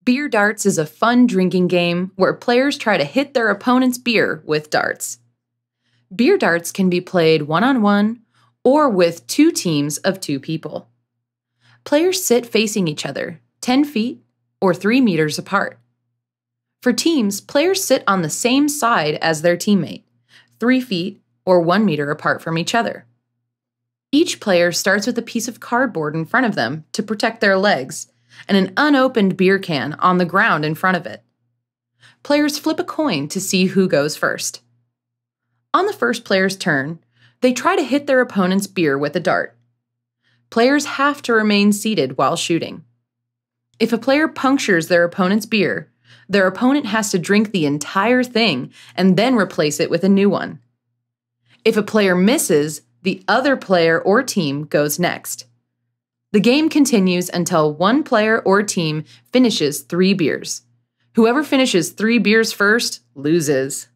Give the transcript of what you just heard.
Beer darts is a fun drinking game where players try to hit their opponent's beer with darts. Beer darts can be played one-on-one or with two teams of 2 people. Players sit facing each other, 10 feet or 3 meters apart. For teams, players sit on the same side as their teammate, 3 feet or 1 meter apart from each other. Each player starts with a piece of cardboard in front of them to protect their legs and an unopened beer can on the ground in front of it. Players flip a coin to see who goes first. On the first player's turn, they try to hit their opponent's beer with a dart. Players have to remain seated while shooting. If a player punctures their opponent's beer, their opponent has to drink the entire thing and then replace it with a new one. If a player misses, the other player or team goes next. The game continues until one player or team finishes 3 beers. Whoever finishes 3 beers first loses.